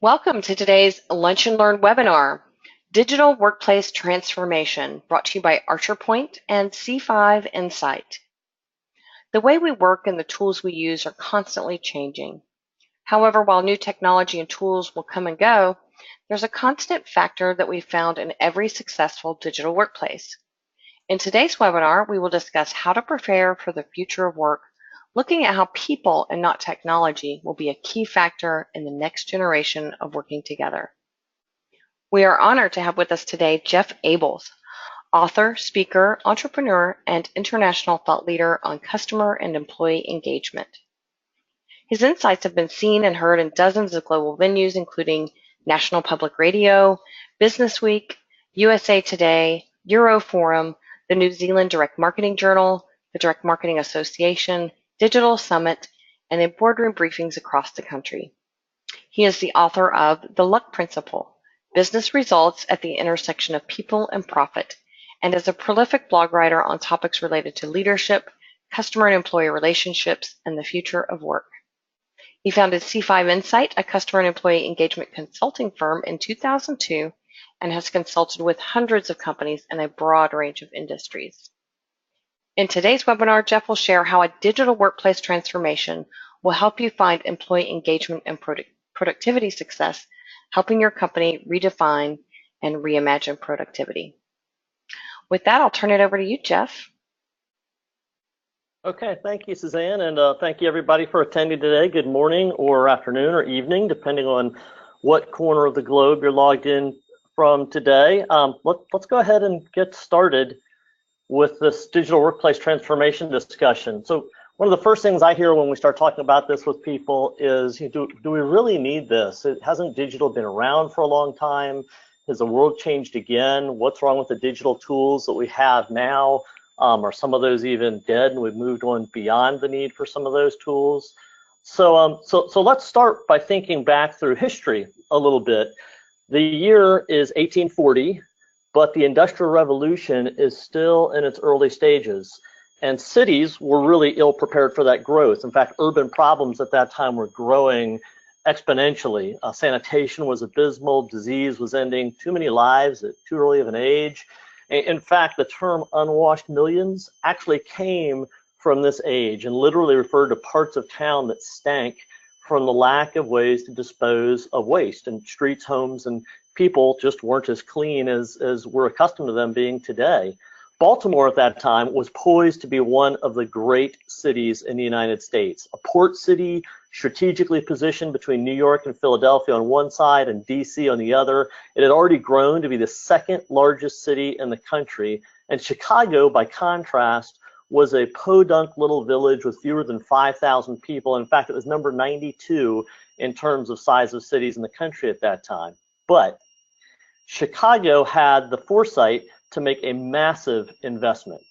Welcome to today's Lunch and Learn webinar, Digital Workplace Transformation, brought to you by ArcherPoint and C5 Insight. The way we work and the tools we use are constantly changing. However, while new technology and tools will come and go, there's a constant factor that we've found in every successful digital workplace. In today's webinar, we will discuss how to prepare for the future of work, looking at how people and not technology will be a key factor in the next generation of working together. We are honored to have with us today Geoff Abels, author, speaker, entrepreneur, and international thought leader on customer and employee engagement. His insights have been seen and heard in dozens of global venues, including National Public Radio, Business Week, USA Today, Euroforum, the New Zealand Direct Marketing Journal, the Direct Marketing Association, Digital Summit, and in boardroom briefings across the country. He is the author of The Luck Principle, Business Results at the Intersection of People and Profit, and is a prolific blog writer on topics related to leadership, customer and employee relationships, and the future of work. He founded C5 Insight, a customer and employee engagement consulting firm, in 2002 and has consulted with hundreds of companies in a broad range of industries. In today's webinar, Geoff will share how a digital workplace transformation will help you find employee engagement and productivity success, helping your company redefine and reimagine productivity. With that, I'll turn it over to you, Geoff. Okay, thank you, Suzanne, and thank you everybody for attending today. Good morning or afternoon or evening, depending on what corner of the globe you're logged in from today. Let's go ahead and get started with this digital workplace transformation discussion. So one of the first things I hear when we start talking about this with people is, do we really need this? Hasn't digital been around for a long time? Has the world changed again? What's wrong with the digital tools that we have now? Are some of those even dead and we've moved on beyond the need for some of those tools? So let's start by thinking back through history a little bit. The year is 1840, but the Industrial Revolution is still in its early stages. And cities were really ill prepared for that growth. In fact, urban problems at that time were growing exponentially. Sanitation was abysmal, disease was ending too many lives at too early of an age. In fact, the term unwashed millions actually came from this age and literally referred to parts of town that stank from the lack of ways to dispose of waste. And streets, homes, and people just weren't as clean as we're accustomed to them being today. Baltimore at that time was poised to be one of the great cities in the United States, a port city strategically positioned between New York and Philadelphia on one side and DC on the other. It had already grown to be the second largest city in the country. And Chicago, by contrast, was a podunk little village with fewer than 5,000 people. In fact, it was number 92 in terms of size of cities in the country at that time. But Chicago had the foresight to make a massive investment.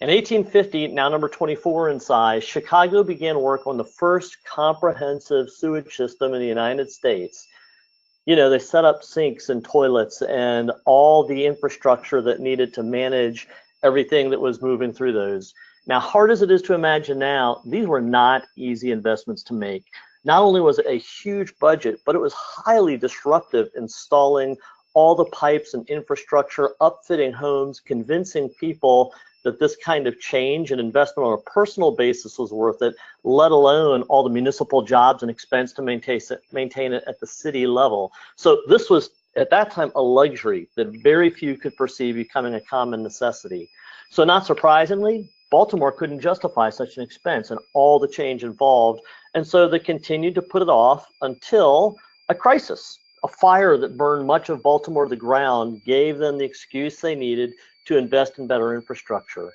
In 1850, now number 24 in size, Chicago began work on the first comprehensive sewage system in the United States. They set up sinks and toilets and all the infrastructure that needed to manage everything that was moving through those. Now, hard as it is to imagine now, these were not easy investments to make. Not only was it a huge budget, but it was highly disruptive, installing all the pipes and infrastructure, upfitting homes, convincing people that this kind of change and investment on a personal basis was worth it, let alone all the municipal jobs and expense to maintain it at the city level. So this was, at that time, a luxury that very few could perceive becoming a common necessity. So not surprisingly, Baltimore couldn't justify such an expense and all the change involved, and so they continued to put it off until a crisis. A fire that burned much of Baltimore to the ground gave them the excuse they needed to invest in better infrastructure.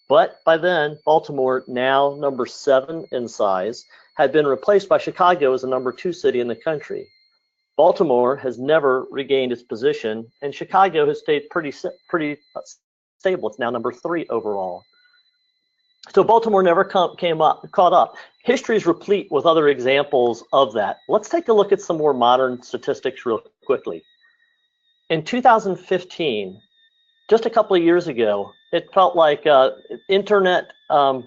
But by then, Baltimore, now number 7 in size, had been replaced by Chicago as the number 2 city in the country. Baltimore has never regained its position, and Chicago has stayed pretty stable. It's now number 3 overall. So Baltimore never caught up. History is replete with other examples of that. Let's take a look at some more modern statistics real quickly. In 2015, just a couple of years ago, it felt like intranet and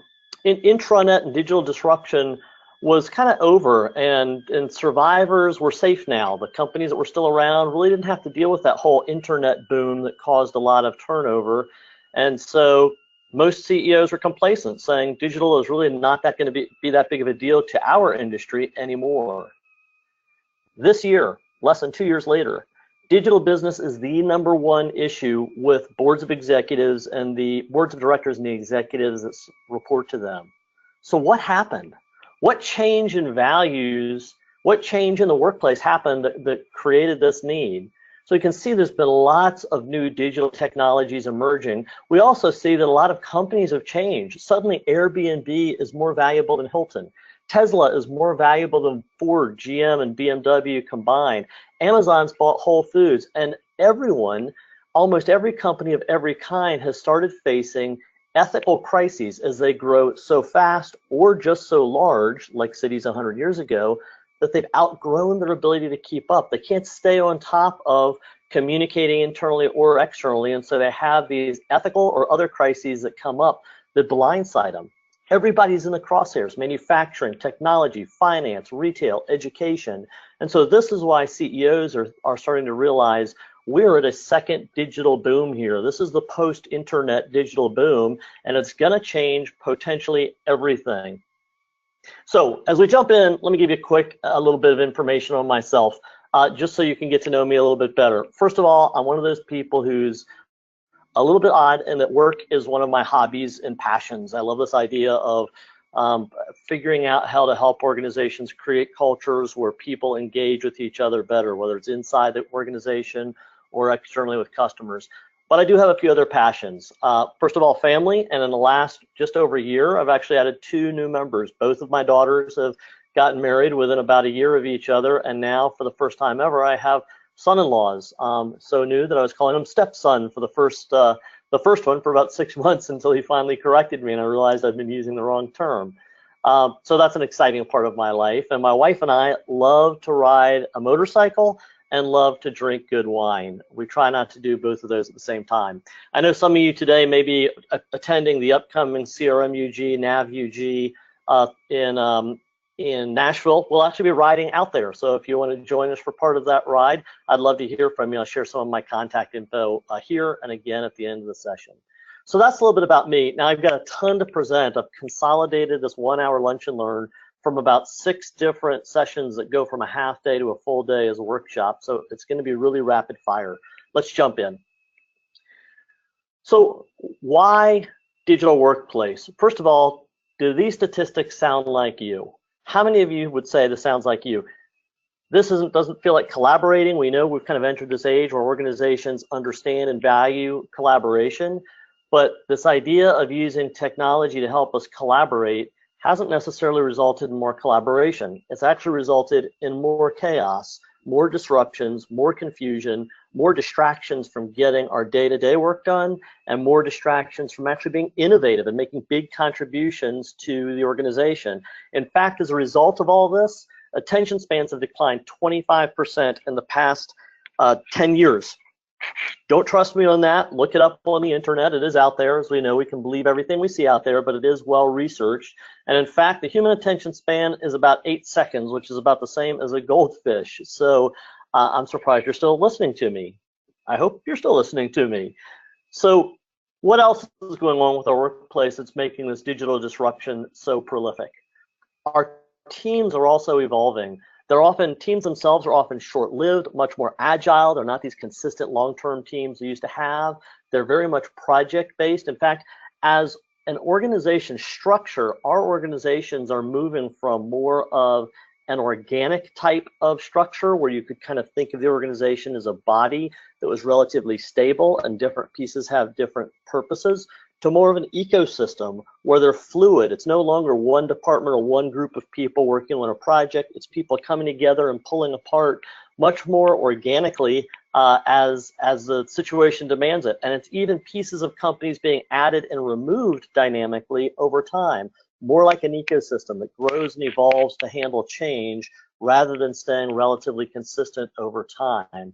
digital disruption was kind of over, and survivors were safe now. The companies that were still around really didn't have to deal with that whole internet boom that caused a lot of turnover. And so most CEOs were complacent, saying digital is really not that going to be that big of a deal to our industry anymore. This year, less than 2 years later, digital business is the #1 issue with boards of executives and the boards of directors and the executives that report to them. So what happened? What change in values, what change in the workplace happened that created this need? So you can see there's been lots of new digital technologies emerging. We also see that a lot of companies have changed. Suddenly Airbnb is more valuable than Hilton. Tesla is more valuable than Ford, GM, and BMW combined. Amazon's bought Whole Foods, and everyone, almost every company of every kind, has started facing ethical crises as they grow so fast or just so large, like cities 100 years ago, that they've outgrown their ability to keep up. They can't stay on top of communicating internally or externally, and so they have these ethical or other crises that come up that blindside them. Everybody's in the crosshairs: manufacturing, technology, finance, retail, education. And so this is why CEOs are starting to realize we're at a second digital boom here. This is the post-internet digital boom, and it's going to change potentially everything. So as we jump in, let me give you a little bit of information on myself, just so you can get to know me a little bit better. First of all, I'm one of those people who's a little bit odd, and that work is one of my hobbies and passions. I love this idea of figuring out how to help organizations create cultures where people engage with each other better, whether it's inside the organization or externally with customers. But I do have a few other passions. First of all, family, and in the last just over a year, I've actually added 2 new members. Both of my daughters have gotten married within about a year of each other, and now for the first time ever, I have son-in-laws, so new that I was calling him stepson for the first one for about 6 months, until he finally corrected me and I realized I'd been using the wrong term. So that's an exciting part of my life. And my wife and I love to ride a motorcycle and love to drink good wine. We try not to do both of those at the same time. I know some of you today may be attending the upcoming CRMUG, NavUG in Nashville. We'll actually be riding out there. So if you want to join us for part of that ride, I'd love to hear from you. I'll share some of my contact info here and again at the end of the session. So that's a little bit about me. Now I've got a ton to present. I've consolidated this 1-hour lunch and learn from about 6 different sessions that go from a half day to a full day as a workshop. So it's going to be really rapid fire. Let's jump in. So why digital workplace? First of all, do these statistics sound like you? How many of you would say this sounds like you? This doesn't feel like collaborating. We know we've kind of entered this age where organizations understand and value collaboration, but this idea of using technology to help us collaborate hasn't necessarily resulted in more collaboration. It's actually resulted in more chaos, more disruptions, more confusion, more distractions from getting our day-to-day work done, and more distractions from actually being innovative and making big contributions to the organization. In fact, as a result of all this, attention spans have declined 25% in the past 10 years. Don't trust me on that. Look it up on the internet. It is out there. As we know, we can believe everything we see out there, but it is well researched. And in fact, the human attention span is about 8 seconds, which is about the same as a goldfish. So I'm surprised you're still listening to me. I hope you're still listening to me. So what else is going on with our workplace that's making this digital disruption so prolific? Our teams are also evolving. Teams themselves are often short-lived, much more agile. They're not these consistent long-term teams we used to have. They're very much project-based. In fact, as an organization structure, our organizations are moving from more of an organic type of structure where you could kind of think of the organization as a body that was relatively stable and different pieces have different purposes, to more of an ecosystem where they're fluid. It's no longer one department or one group of people working on a project. It's people coming together and pulling apart much more organically as the situation demands it. And it's even pieces of companies being added and removed dynamically over time, more like an ecosystem that grows and evolves to handle change rather than staying relatively consistent over time.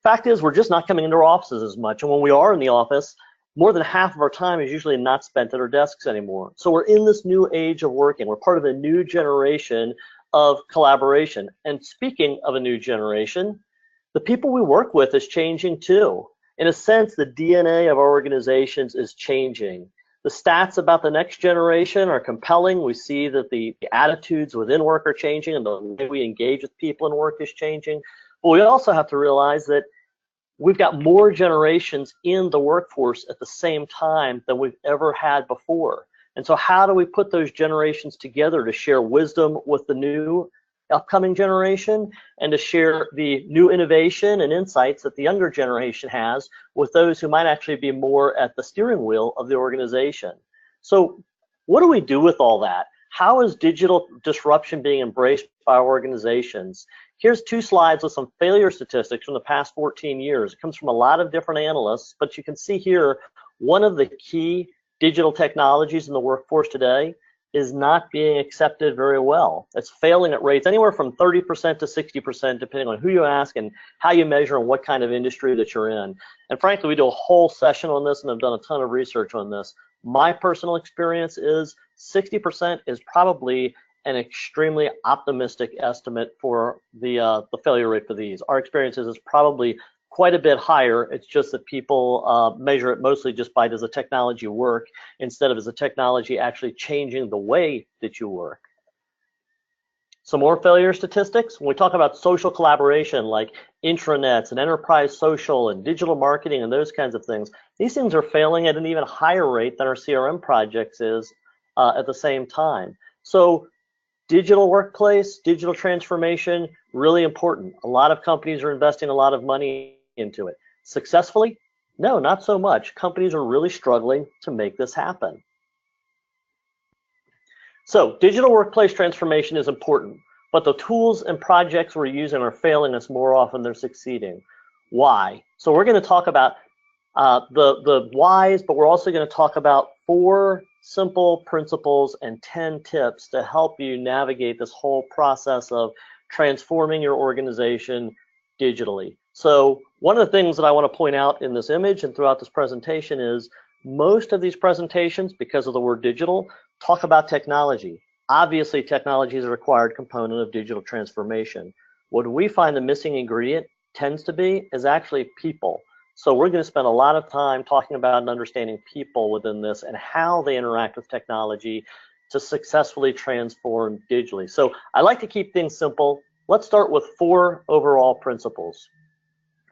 Fact is, we're just not coming into our offices as much. And when we are in the office, more than half of our time is usually not spent at our desks anymore. So we're in this new age of working. We're part of a new generation of collaboration. And speaking of a new generation, the people we work with is changing too. In a sense, the DNA of our organizations is changing. The stats about the next generation are compelling. We see that the attitudes within work are changing and the way we engage with people in work is changing. But we also have to realize that we've got more generations in the workforce at the same time than we've ever had before. And so how do we put those generations together to share wisdom with the new upcoming generation and to share the new innovation and insights that the younger generation has with those who might actually be more at the steering wheel of the organization? So what do we do with all that? How is digital disruption being embraced by organizations? Here's 2 slides with some failure statistics from the past 14 years. It comes from a lot of different analysts, but you can see here one of the key digital technologies in the workforce today is not being accepted very well. It's failing at rates anywhere from 30% to 60%, depending on who you ask and how you measure and what kind of industry that you're in. And frankly, we do a whole session on this and I've done a ton of research on this. My personal experience is 60% is probably an extremely optimistic estimate for the failure rate for these. Our experience is probably quite a bit higher. It's just that people measure it mostly just by does the technology work instead of is the technology actually changing the way that you work. Some more failure statistics. When we talk about social collaboration like intranets and enterprise social and digital marketing and those kinds of things, these things are failing at an even higher rate than our CRM projects is at the same time. So digital workplace, digital transformation, really important. A lot of companies are investing a lot of money into it. Successfully? No, not so much. Companies are really struggling to make this happen. So digital workplace transformation is important, but the tools and projects we're using are failing us more often than succeeding. Why? So we're going to talk about the whys, but we're also going to talk about 4 simple principles and 10 tips to help you navigate this whole process of transforming your organization digitally. So one of the things that I want to point out in this image and throughout this presentation is most of these presentations, because of the word digital, talk about technology. Obviously, technology is a required component of digital transformation. What we find the missing ingredient tends to be is actually people. So we're going to spend a lot of time talking about and understanding people within this and how they interact with technology to successfully transform digitally. So I like to keep things simple. Let's start with 4 overall principles.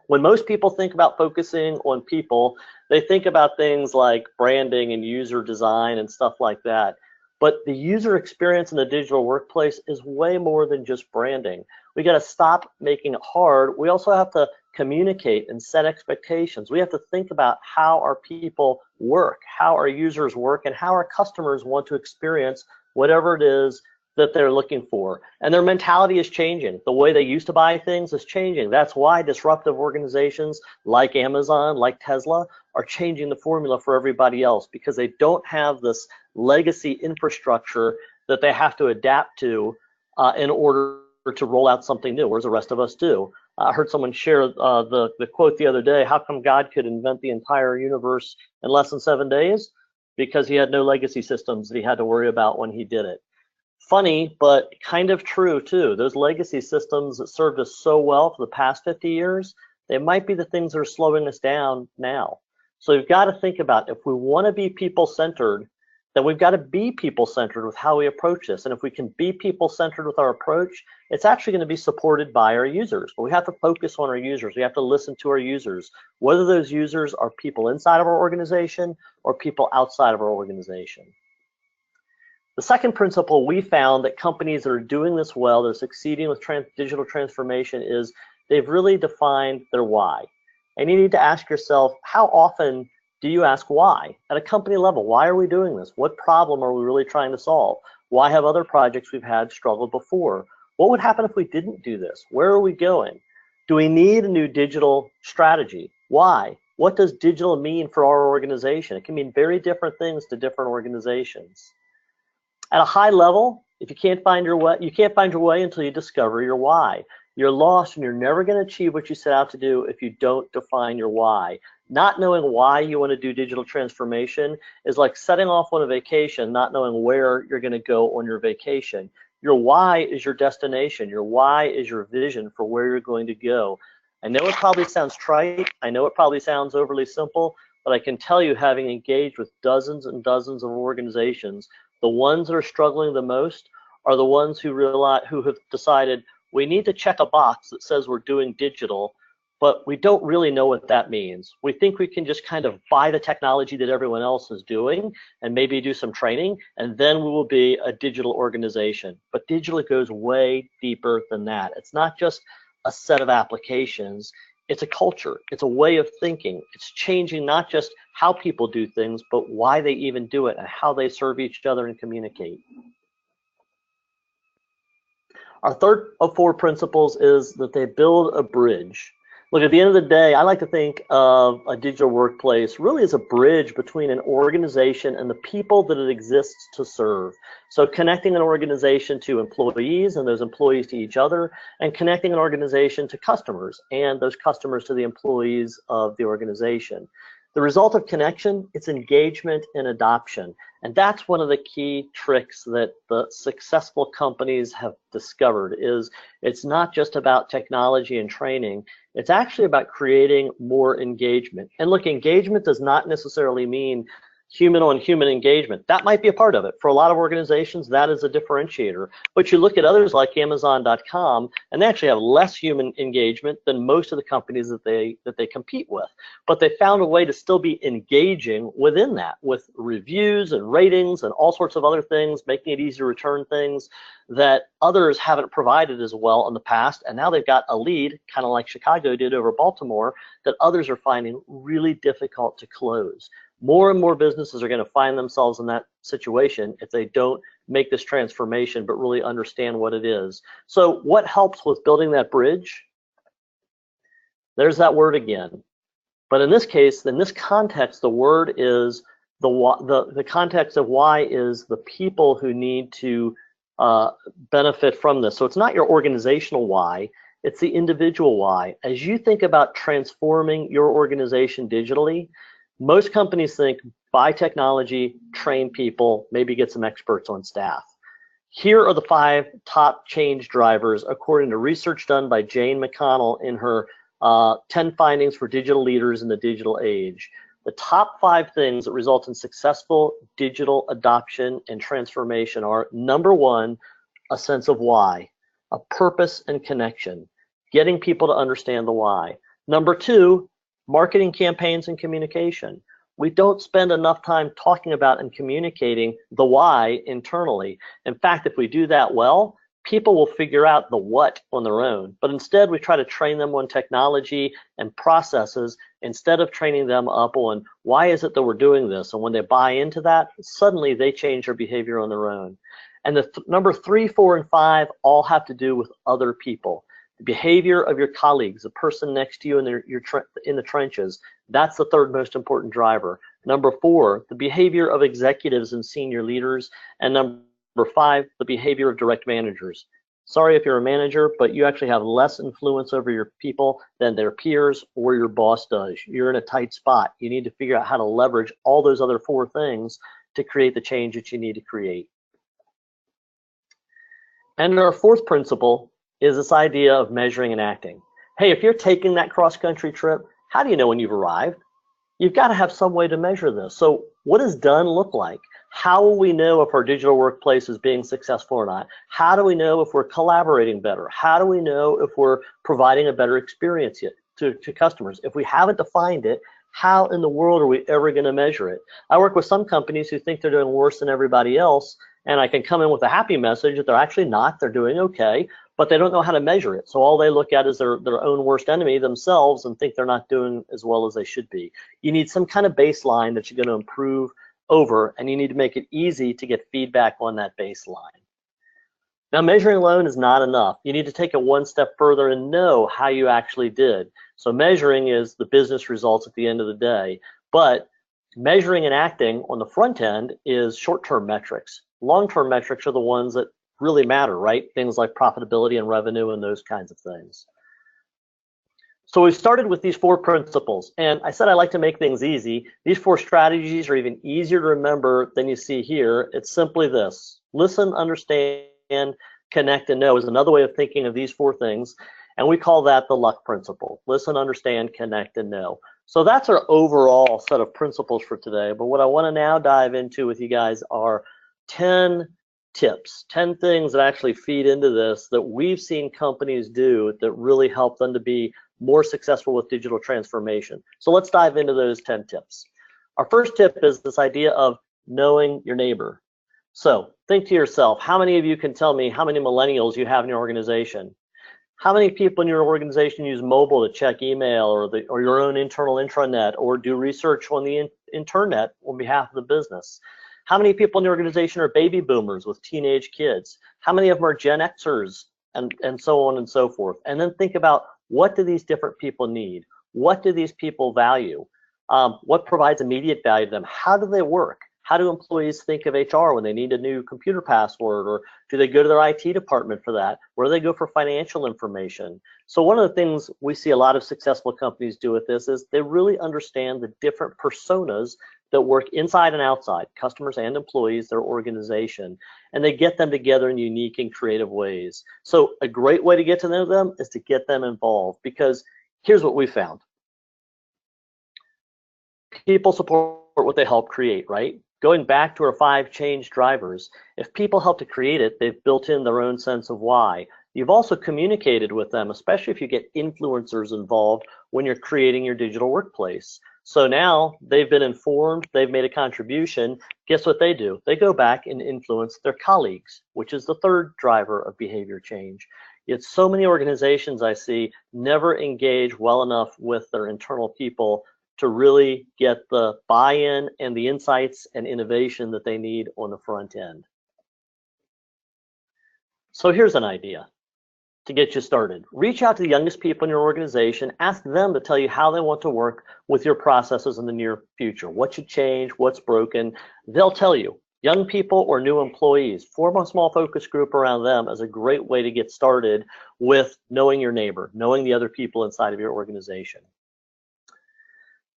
When most people think about focusing on people, they think about things like branding and user design and stuff like that. But the user experience in the digital workplace is way more than just branding. We got to stop making it hard. We also have to communicate and set expectations. We have to think about how our people work, how our users work, and how our customers want to experience whatever it is that they're looking for. And their mentality is changing. The way they used to buy things is changing. That's why disruptive organizations like Amazon, like Tesla, are changing the formula for everybody else, because they don't have this legacy infrastructure that they have to adapt to in order to roll out something new, whereas the rest of us do. I heard someone share the quote the other day, how come God could invent the entire universe in less than 7 days? Because he had no legacy systems that he had to worry about when he did it. Funny, but kind of true too. Those legacy systems that served us so well for the past 50 years, they might be the things that are slowing us down now. So you've got to think about, if we want to be people-centered, then we've got to be people-centered with how we approach this. And if we can be people-centered with our approach, it's actually going to be supported by our users. But we have to focus on our users. We have to listen to our users, whether those users are people inside of our organization or people outside of our organization. The second principle we found that companies that are doing this well, they're succeeding with digital transformation, is they've really defined their why. And you need to ask yourself, how often do you ask why? At a company level, why are we doing this? What problem are we really trying to solve? Why have other projects we've had struggled before? What would happen if we didn't do this? Where are we going? Do we need a new digital strategy? Why? What does digital mean for our organization? It can mean very different things to different organizations. At a high level, if you can't find your way, you can't find your way until you discover your why. You're lost and you're never going to achieve what you set out to do if you don't define your why. Not knowing why you want to do digital transformation is like setting off on a vacation, not knowing where you're going to go on your vacation. Your why is your destination. Your why is your vision for where you're going to go. I know it probably sounds trite. I know it probably sounds overly simple, but I can tell you, having engaged with dozens and dozens of organizations, the ones that are struggling the most are the ones who have decided we need to check a box that says we're doing digital, but we don't really know what that means. We think we can just kind of buy the technology that everyone else is doing and maybe do some training, and then we will be a digital organization. But digital goes way deeper than that. It's not just a set of applications. It's a culture. It's a way of thinking. It's changing not just how people do things, but why they even do it and how they serve each other and communicate. Our third of four principles is that they build a bridge. Look, at the end of the day, I like to think of a digital workplace really as a bridge between an organization and the people that it exists to serve. So connecting an organization to employees and those employees to each other, and connecting an organization to customers and those customers to the employees of the organization. The result of connection, it's engagement and adoption. And that's one of the key tricks that the successful companies have discovered is it's not just about technology and training, it's actually about creating more engagement. And look, engagement does not necessarily mean human on human engagement. That might be a part of it. For a lot of organizations, that is a differentiator. But you look at others like Amazon.com, and they actually have less human engagement than most of the companies that they compete with. But they found a way to still be engaging within that with reviews and ratings and all sorts of other things, making it easy to return things that others haven't provided as well in the past. And now they've got a lead, kind of like Chicago did over Baltimore, that others are finding really difficult to close. More and more businesses are going to find themselves in that situation if they don't make this transformation but really understand what it is. So what helps with building that bridge? There's that word again. But in this case, in this context, the word is the context of why is the people who need to benefit from this. So it's not your organizational why, it's the individual why. As you think about transforming your organization digitally, most companies think buy technology, train people, maybe get some experts on staff. Here are the 5 top change drivers according to research done by Jane McConnell in her 10 findings for digital leaders in the digital age. The top 5 things that result in successful digital adoption and transformation are: number 1, a sense of why, a purpose and connection, getting people to understand the why. Number 2, marketing campaigns and communication. We don't spend enough time talking about and communicating the why internally. In fact, if we do that well, people will figure out the what on their own. But instead, we try to train them on technology and processes instead of training them up on why is it that we're doing this. And when they buy into that, suddenly they change their behavior on their own. And the number 3, 4, and 5 all have to do with other people. The behavior of your colleagues, the person next to you in the trenches, that's the 3rd most important driver. Number 4, the behavior of executives and senior leaders. And number 5, the behavior of direct managers. Sorry if you're a manager, but you actually have less influence over your people than their peers or your boss does. You're in a tight spot. You need to figure out how to leverage all those other 4 things to create the change that you need to create. And our 4th principle is this idea of measuring and acting. Hey, if you're taking that cross-country trip, how do you know when you've arrived? You've got to have some way to measure this. So what does done look like? How will we know if our digital workplace is being successful or not? How do we know if we're collaborating better? How do we know if we're providing a better experience to customers? If we haven't defined it, how in the world are we ever going to measure it? I work with some companies who think they're doing worse than everybody else, and I can come in with a happy message that they're actually not, they're doing okay, but they don't know how to measure it. So all they look at is their own worst enemy, themselves, and think they're not doing as well as they should be. You need some kind of baseline that you're going to improve over, and you need to make it easy to get feedback on that baseline. Now, measuring alone is not enough. You need to take it one step further and know how you actually did. So measuring is the business results at the end of the day, but measuring and acting on the front end is short-term metrics. Long-term metrics are the ones that really matter, right? Things like profitability and revenue and those kinds of things. So we started with these 4 principles, and I said I like to make things easy. These 4 strategies are even easier to remember than you see here. It's simply this: listen, understand, connect, and know is another way of thinking of these 4 things, and we call that the luck principle. Listen, understand, connect, and know. So that's our overall set of principles for today, but what I want to now dive into with you guys are 10 tips, 10 things that actually feed into this that we've seen companies do that really help them to be more successful with digital transformation. So let's dive into those 10 tips. Our first tip is this idea of knowing your neighbor. So think to yourself, how many of you can tell me how many millennials you have in your organization? How many people in your organization use mobile to check email or your own internal intranet or do research on the internet on behalf of the business? How many people in your organization are baby boomers with teenage kids? How many of them are Gen Xers and so on and so forth? And then think about, what do these different people need? What do these people value? What provides immediate value to them? How do they work? How do employees think of HR when they need a new computer password, or do they go to their IT department for that? Where do they go for financial information? So one of the things we see a lot of successful companies do with this is they really understand the different personas that work inside and outside, customers and employees, their organization, and they get them together in unique and creative ways. So a great way to get to know them is to get them involved, because here's what we found. People support what they help create, right? Going back to our 5 change drivers, if people help to create it, they've built in their own sense of why. You've also communicated with them, especially if you get influencers involved when you're creating your digital workplace. So now they've been informed, they've made a contribution. Guess what they do? They go back and influence their colleagues, which is the 3rd driver of behavior change. Yet so many organizations I see never engage well enough with their internal people to really get the buy-in and the insights and innovation that they need on the front end. So here's an idea to get you started. Reach out to the youngest people in your organization, ask them to tell you how they want to work with your processes in the near future. What should change, what's broken, they'll tell you. Young people or new employees, form a small focus group around them as a great way to get started with knowing your neighbor, knowing the other people inside of your organization.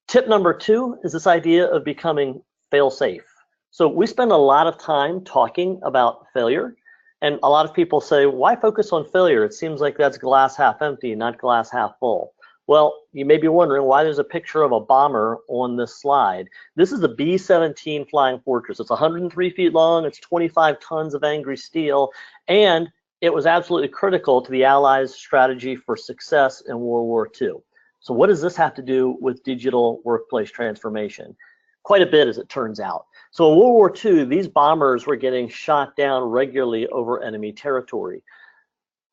Tip number 2 is this idea of becoming fail-safe. So we spend a lot of time talking about failure, and a lot of people say, why focus on failure? It seems like that's glass half empty, not glass half full. Well, you may be wondering why there's a picture of a bomber on this slide. This is the B-17 Flying Fortress. It's 103 feet long, it's 25 tons of angry steel, and it was absolutely critical to the Allies' strategy for success in World War II. So what does this have to do with digital workplace transformation? Quite a bit, as it turns out. So in World War II, these bombers were getting shot down regularly over enemy territory.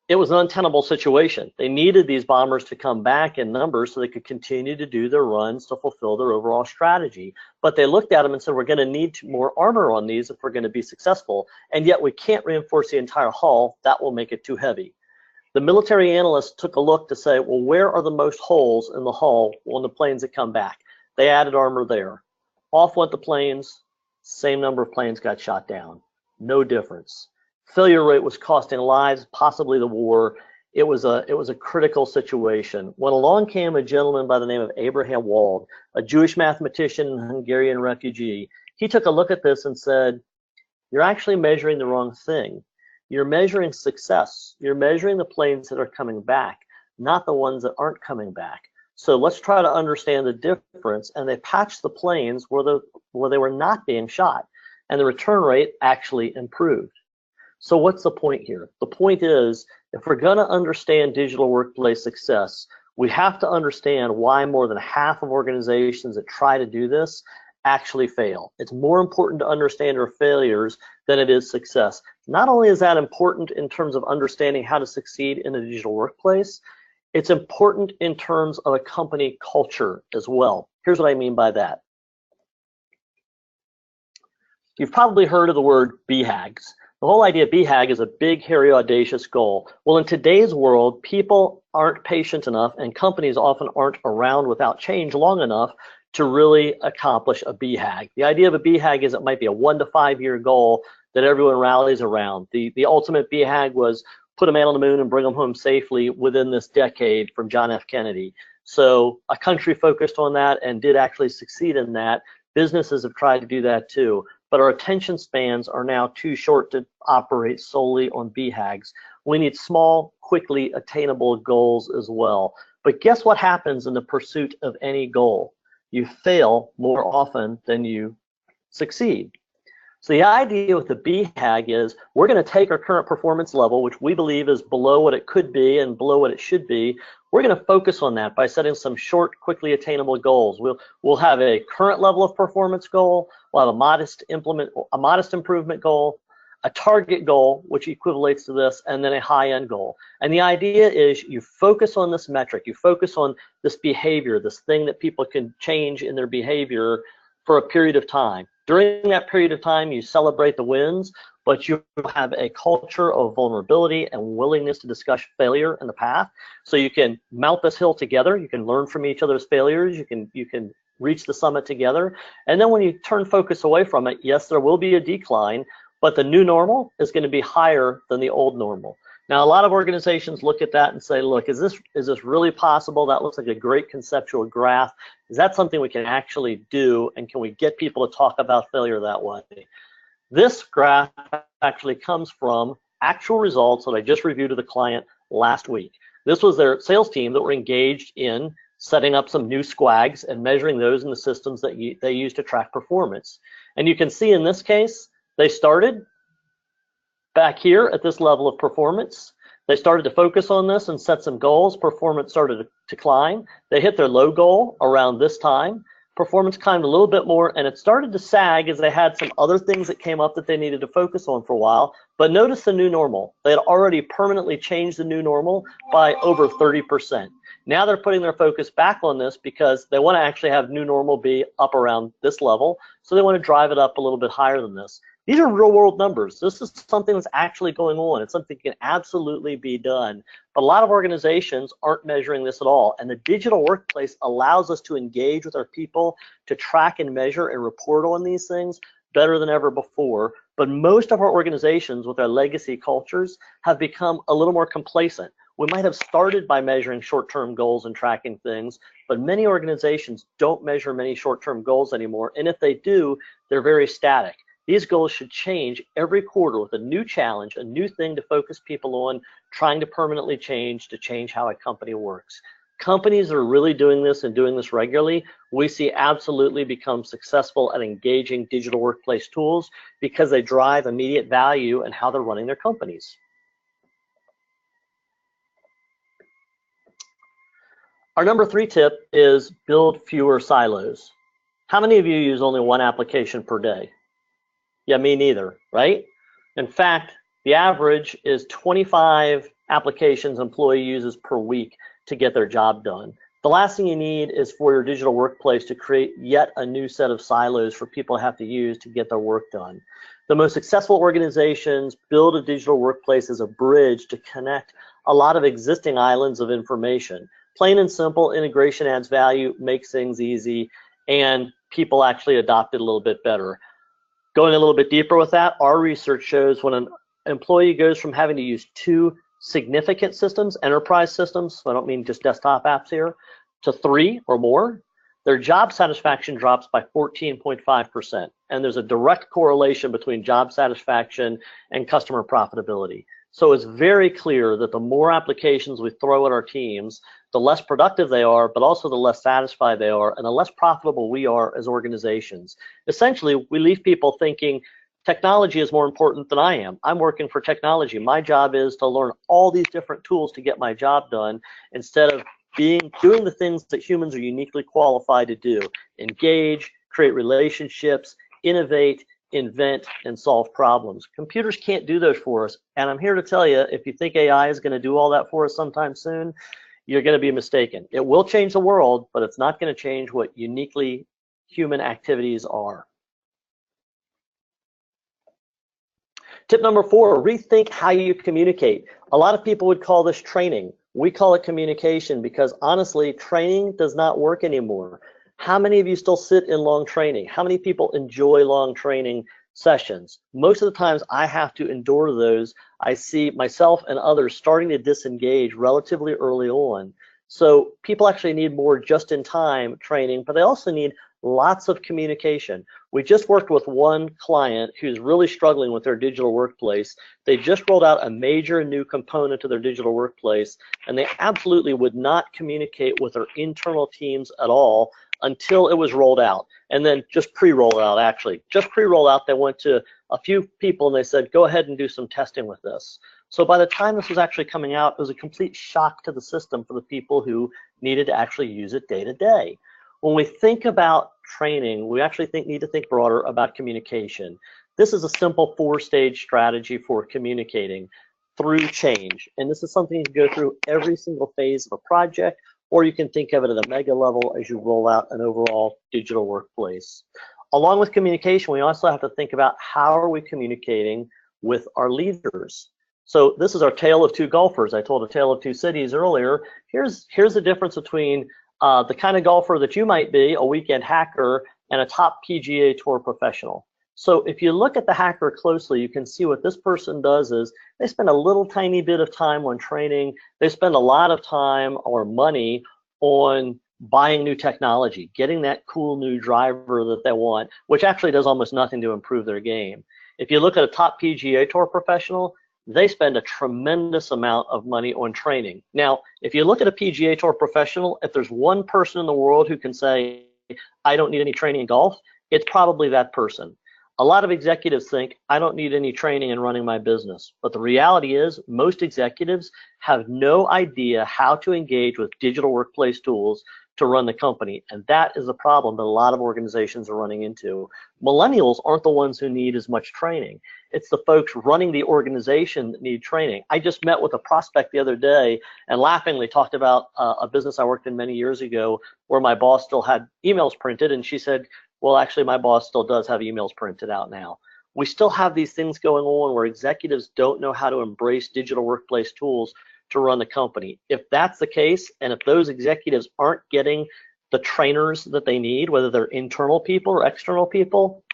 It was an untenable situation. They needed these bombers to come back in numbers so they could continue to do their runs to fulfill their overall strategy. But they looked at them and said, we're going to need more armor on these if we're going to be successful, and yet we can't reinforce the entire hull. That will make it too heavy. The military analysts took a look to say, well, where are the most holes in the hull on the planes that come back? They added armor there. Off went the planes, same number of planes got shot down. No difference. Failure rate was costing lives, possibly the war. It was a critical situation. When along came a gentleman by the name of Abraham Wald, a Jewish mathematician and Hungarian refugee, he took a look at this and said, you're actually measuring the wrong thing. You're measuring success. You're measuring the planes that are coming back, not the ones that aren't coming back. So let's try to understand the difference. And they patched the planes where they were not being shot, and the return rate actually improved. So what's the point here? The point is, if we're going to understand digital workplace success, we have to understand why more than half of organizations that try to do this actually fail. It's more important to understand our failures than it is success. Not only is that important in terms of understanding how to succeed in a digital workplace, it's important in terms of a company culture as well. Here's what I mean by that. You've probably heard of the word BHAGs. The whole idea of BHAG is a big, hairy, audacious goal. Well, in today's world, people aren't patient enough, and companies often aren't around without change long enough to really accomplish a BHAG. The idea of a BHAG is it might be a 1 to 5 year goal that everyone rallies around. The ultimate BHAG was put a man on the moon and bring him home safely within this decade from John F. Kennedy. So a country focused on that and did actually succeed in that. Businesses have tried to do that too, but our attention spans are now too short to operate solely on BHAGs. We need small, quickly attainable goals as well. But guess what happens in the pursuit of any goal? You fail more often than you succeed. So the idea with the BHAG is we're going to take our current performance level, which we believe is below what it could be and below what it should be. We're going to focus on that by setting some short, quickly attainable goals. We'll have a current level of performance goal. We'll have a modest improvement goal, a target goal, which equivalates to this, and then a high-end goal. And the idea is you focus on this metric, you focus on this behavior, this thing that people can change in their behavior for a period of time. During that period of time, you celebrate the wins, but you have a culture of vulnerability and willingness to discuss failure in the path. So you can mount this hill together. You can learn from each other's failures. You can reach the summit together. And then when you turn focus away from it, yes, there will be a decline, but the new normal is going to be higher than the old normal. Now, a lot of organizations look at that and say, look, is this really possible? That looks like a great conceptual graph. Is that something we can actually do? And can we get people to talk about failure that way? This graph actually comes from actual results that I just reviewed with a client last week. This was their sales team that were engaged in setting up some new squags and measuring those in the systems that they use to track performance. And you can see in this case, they started back here at this level of performance. They started to focus on this and set some goals. Performance started to climb. They hit their low goal around this time. Performance climbed a little bit more, and it started to sag as they had some other things that came up that they needed to focus on for a while. But notice the new normal. They had already permanently changed the new normal by over 30%. Now they're putting their focus back on this because they want to actually have new normal be up around this level. So they want to drive it up a little bit higher than this. These are real world numbers. This is something that's actually going on. It's something that can absolutely be done. But a lot of organizations aren't measuring this at all. And the digital workplace allows us to engage with our people, to track and measure and report on these things better than ever before. But most of our organizations with our legacy cultures have become a little more complacent. We might have started by measuring short-term goals and tracking things, but many organizations don't measure many short-term goals anymore. And if they do, they're very static. These goals should change every quarter with a new challenge, a new thing to focus people on, trying to permanently change how a company works. Companies that are really doing this and doing this regularly, we see absolutely become successful at engaging digital workplace tools because they drive immediate value in how they're running their companies. Our number 3 tip is build fewer silos. How many of you use only one application per day? Yeah, me neither, right? In fact, the average is 25 applications an employee uses per week to get their job done. The last thing you need is for your digital workplace to create yet a new set of silos for people to have to use to get their work done. The most successful organizations build a digital workplace as a bridge to connect a lot of existing islands of information. Plain and simple, integration adds value, makes things easy, and people actually adopt it a little bit better. Going a little bit deeper with that, our research shows when an employee goes from having to use 2 significant systems, enterprise systems, so I don't mean just desktop apps here, to 3 or more, their job satisfaction drops by 14.5%. And there's a direct correlation between job satisfaction and customer profitability. So it's very clear that the more applications we throw at our teams, the less productive they are, but also the less satisfied they are, and the less profitable we are as organizations. Essentially, we leave people thinking technology is more important than I am. I'm working for technology. My job is to learn all these different tools to get my job done instead of doing the things that humans are uniquely qualified to do. Engage, create relationships, innovate, invent, and solve problems. Computers can't do those for us. And I'm here to tell you, if you think AI is going to do all that for us sometime soon, you're going to be mistaken. It will change the world, but it's not going to change what uniquely human activities are. Tip number 4, rethink how you communicate. A lot of people would call this training. We call it communication because honestly, training does not work anymore. How many of you still sit in long training? How many people enjoy long training sessions? Most of the times I have to endure those. I see myself and others starting to disengage relatively early on. So people actually need more just-in-time training, but they also need lots of communication. We just worked with one client who's really struggling with their digital workplace. They just rolled out a major new component to their digital workplace, and they absolutely would not communicate with their internal teams at all until it was rolled out. And then just pre-roll out, actually. Just pre-roll out, they went to a few people and they said, go ahead and do some testing with this. So by the time this was actually coming out, it was a complete shock to the system for the people who needed to actually use it day to day. When we think about training, we actually need to think broader about communication. This is a simple 4-stage strategy for communicating through change. And this is something you can go through every single phase of a project, or you can think of it at a mega level as you roll out an overall digital workplace. Along with communication, we also have to think about how are we communicating with our leaders. So this is our tale of two golfers. I told a tale of two cities earlier. Here's the difference between the kind of golfer that you might be, a weekend hacker, and a top PGA Tour professional. So if you look at the hacker closely, you can see what this person does is they spend a little tiny bit of time on training. They spend a lot of time or money on buying new technology, getting that cool new driver that they want, which actually does almost nothing to improve their game. If you look at a top PGA Tour professional, they spend a tremendous amount of money on training. Now, if you look at a PGA Tour professional, if there's one person in the world who can say, I don't need any training in golf, it's probably that person. A lot of executives think, I don't need any training in running my business. But the reality is, most executives have no idea how to engage with digital workplace tools to run the company. And that is a problem that a lot of organizations are running into. Millennials aren't the ones who need as much training. It's the folks running the organization that need training. I just met with a prospect the other day and laughingly talked about a business I worked in many years ago where my boss still had emails printed, and she said, well, actually, my boss still does have emails printed out now. We still have these things going on where executives don't know how to embrace digital workplace tools to run the company. If that's the case, and if those executives aren't getting the trainers that they need, whether they're internal people or external people,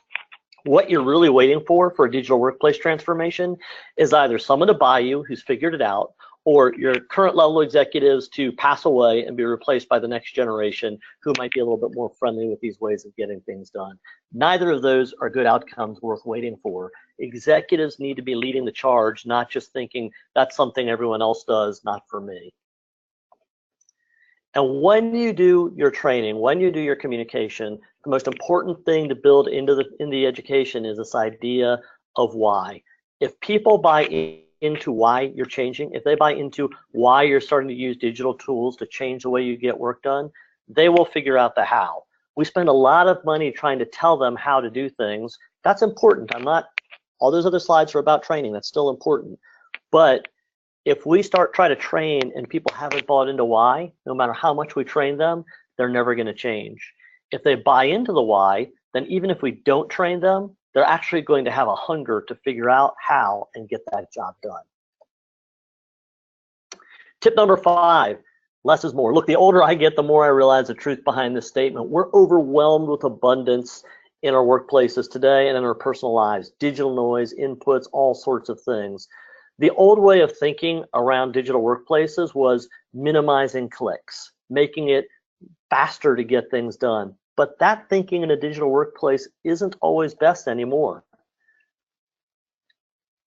what you're really waiting for a digital workplace transformation is either someone to buy you who's figured it out, or your current level executives to pass away and be replaced by the next generation who might be a little bit more friendly with these ways of getting things done. Neither of those are good outcomes worth waiting for. Executives need to be leading the charge, not just thinking that's something everyone else does, not for me. And when you do your training, when you do your communication, the most important thing to build into the education is this idea of why. If people buy into why you're changing, if they buy into why you're starting to use digital tools to change the way you get work done, they will figure out the how. We spend a lot of money trying to tell them how to do things. That's important. All those other slides are about training. That's still important. But if we try to train and people haven't bought into why, no matter how much we train them, they're never going to change. If they buy into the why, then even if we don't train them, they're actually going to have a hunger to figure out how and get that job done. Tip number 5, less is more. Look, the older I get, the more I realize the truth behind this statement. We're overwhelmed with abundance in our workplaces today and in our personal lives. Digital noise, inputs, all sorts of things. The old way of thinking around digital workplaces was minimizing clicks, making it faster to get things done. But that thinking in a digital workplace isn't always best anymore.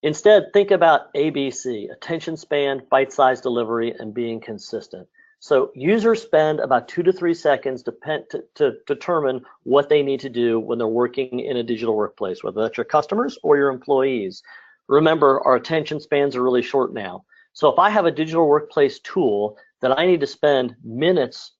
Instead, think about ABC, attention span, bite-sized delivery, and being consistent. So users spend about 2 to 3 seconds to determine what they need to do when they're working in a digital workplace, whether that's your customers or your employees. Remember, our attention spans are really short now. So if I have a digital workplace tool that I need to spend minutes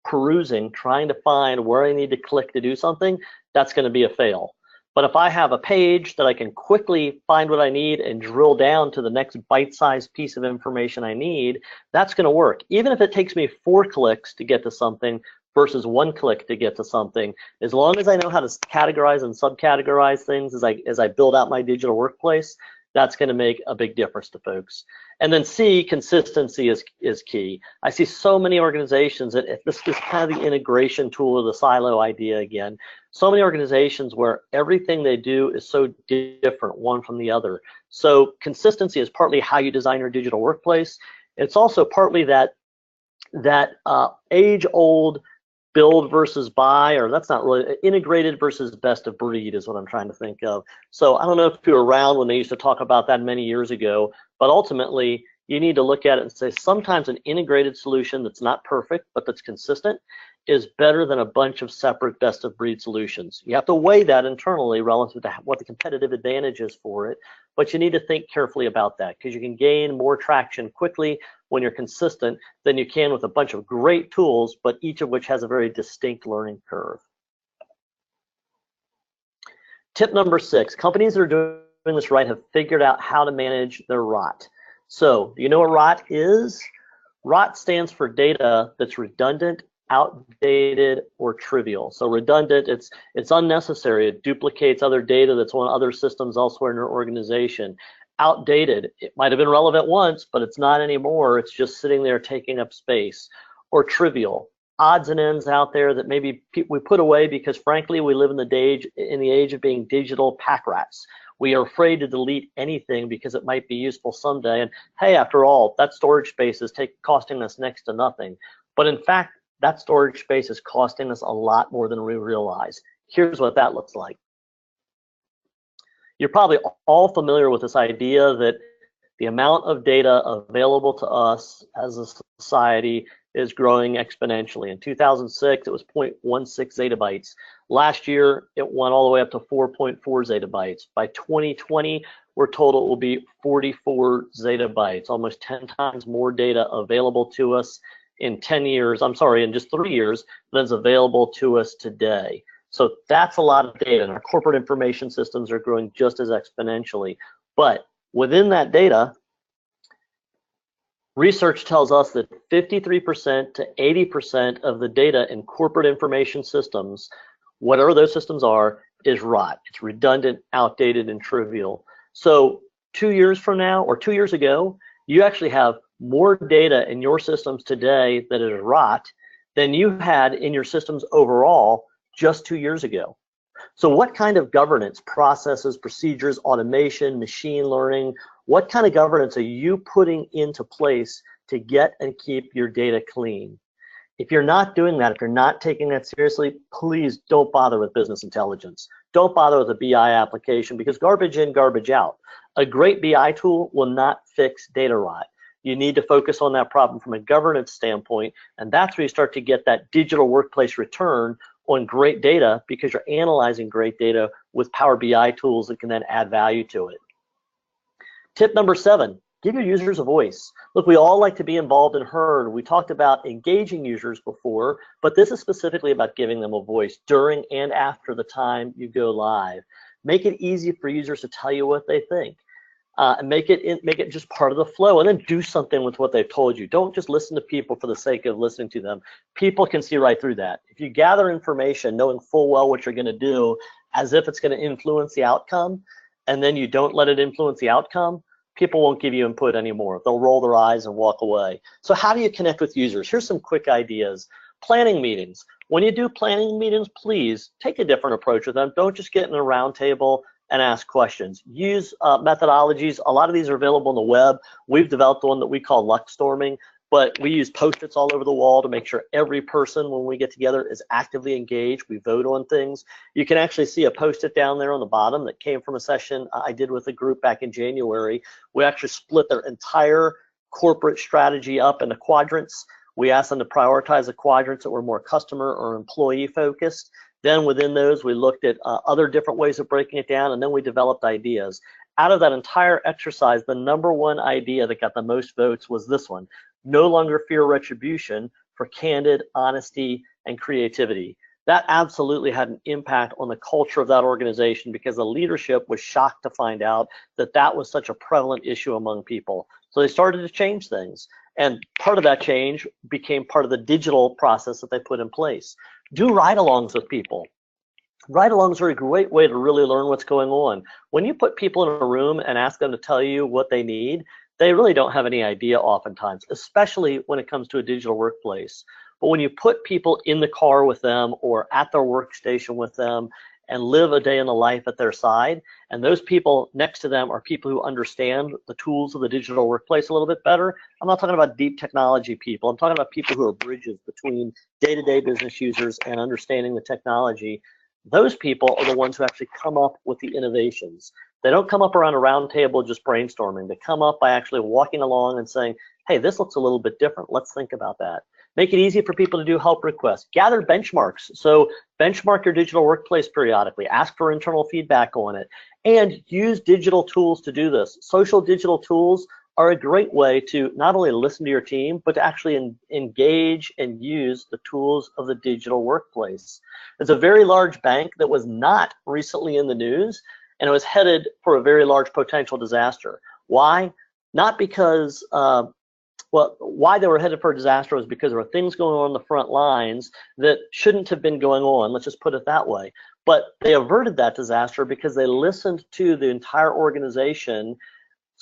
perusing, trying to find where I need to click to do something, that's going to be a fail. But if I have a page that I can quickly find what I need and drill down to the next bite-sized piece of information I need, that's going to work. Even if it takes me 4 clicks to get to something versus 1 click to get to something, as long as I know how to categorize and subcategorize things as I build out my digital workplace, that's going to make a big difference to folks. And then C, consistency is key. I see so many organizations that this is kind of the integration tool of the silo idea again. So many organizations where everything they do is so different one from the other. So consistency is partly how you design your digital workplace. It's also partly that that age-old build versus buy, or that's not really integrated versus best of breed is what I'm trying to think of. So I don't know if you were around when they used to talk about that many years ago, but ultimately you need to look at it and say sometimes an integrated solution that's not perfect but that's consistent is better than a bunch of separate best of breed solutions. You have to weigh that internally relative to what the competitive advantage is for it, but you need to think carefully about that because you can gain more traction quickly when you're consistent than you can with a bunch of great tools, but each of which has a very distinct learning curve. Tip number 6, companies that are doing this right have figured out how to manage their ROT. So do you know what ROT is? ROT stands for data that's redundant, outdated, or trivial. So redundant, it's unnecessary. It duplicates other data that's on other systems elsewhere in your organization. Outdated, it might have been relevant once, but it's not anymore. It's just sitting there taking up space. Or trivial, odds and ends out there that maybe we put away because frankly we live in the age of being digital pack rats. We are afraid to delete anything because it might be useful someday. And hey, after all, that storage space is costing us next to nothing. But in fact, that storage space is costing us a lot more than we realize. Here's what that looks like. You're probably all familiar with this idea that the amount of data available to us as a society is growing exponentially. In 2006, it was 0.16 zettabytes. Last year, it went all the way up to 4.4 zettabytes. By 2020, we're told it will be 44 zettabytes, almost 10 times more data available to us in 10 years, in just 3 years, than is available to us today. So that's a lot of data, and our corporate information systems are growing just as exponentially. But within that data, research tells us that 53% to 80% of the data in corporate information systems, whatever those systems are, is rot. It's redundant, outdated, and trivial. So 2 years from now, or 2 years ago, you actually have more data in your systems today that is rot than you had in your systems overall just 2 years ago. So what kind of governance, processes, procedures, automation, machine learning, what kind of governance are you putting into place to get and keep your data clean? If you're not doing that, if you're not taking that seriously, please don't bother with business intelligence. Don't bother with a BI application because garbage in, garbage out. A great BI tool will not fix data rot. You need to focus on that problem from a governance standpoint, and that's where you start to get that digital workplace return on great data because you're analyzing great data with Power BI tools that can then add value to it. Tip number 7, give your users a voice. Look, we all like to be involved and heard. We talked about engaging users before, but this is specifically about giving them a voice during and after the time you go live. Make it easy for users to tell you what they think. And make it just part of the flow, and then do something with what they've told you. Don't just listen to people for the sake of listening to them. People can see right through that. If you gather information knowing full well what you're going to do as if it's going to influence the outcome, and then you don't let it influence the outcome, people won't give you input anymore. They'll roll their eyes and walk away. So how do you connect with users? Here's some quick ideas. Planning meetings. When you do planning meetings, please take a different approach with them. Don't just get in a round table and ask questions. Use methodologies. A lot of these are available on the web. We've developed one that we call luck storming, but we use Post-its all over the wall to make sure every person, when we get together, is actively engaged. We vote on things. You can actually see a Post-it down there on the bottom that came from a session I did with a group back in January. We actually split their entire corporate strategy up into quadrants. We asked them to prioritize the quadrants that were more customer or employee focused. Then within those, we looked at other different ways of breaking it down, and then we developed ideas. Out of that entire exercise, the #1 idea that got the most votes was this one: no longer fear retribution for candid honesty and creativity. That absolutely had an impact on the culture of that organization because the leadership was shocked to find out that that was such a prevalent issue among people. So they started to change things. And part of that change became part of the digital process that they put in place. Do ride-alongs with people. Ride-alongs are a great way to really learn what's going on. When you put people in a room and ask them to tell you what they need, they really don't have any idea oftentimes, especially when it comes to a digital workplace. But when you put people in the car with them or at their workstation with them and live a day in the life at their side. And those people next to them are people who understand the tools of the digital workplace a little bit better. I'm not talking about deep technology people. I'm talking about people who are bridges between day-to-day business users and understanding the technology. Those people are the ones who actually come up with the innovations. They don't come up around a round table just brainstorming. They come up by actually walking along and saying, hey, this looks a little bit different. Let's think about that. Make it easy for people to do help requests. Gather benchmarks. So benchmark your digital workplace periodically. Ask for internal feedback on it. And use digital tools to do this. Social digital tools are a great way to not only listen to your team, but to actually engage and use the tools of the digital workplace. There's a very large bank that was not recently in the news, and it was headed for a very large potential disaster. Why? Not because, why they were headed for a disaster was because there were things going on the front lines that shouldn't have been going on, let's just put it that way. But they averted that disaster because they listened to the entire organization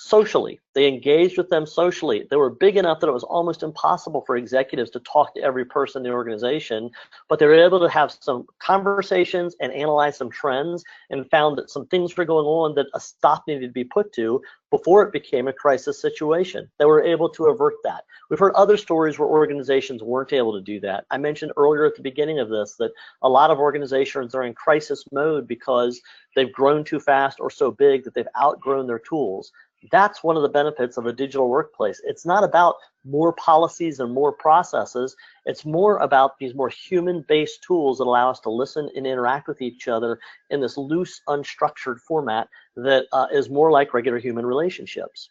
socially. They engaged with them socially. They were big enough that it was almost impossible for executives to talk to every person in the organization, but they were able to have some conversations and analyze some trends and found that some things were going on that a stop needed to be put to before it became a crisis situation. They were able to avert that. We've heard other stories where organizations weren't able to do that. I mentioned earlier at the beginning of this that a lot of organizations are in crisis mode because they've grown too fast or so big that they've outgrown their tools. That's one of the benefits of a digital workplace. It's not about more policies and more processes. It's more about these more human-based tools that allow us to listen and interact with each other in this loose, unstructured format that is more like regular human relationships.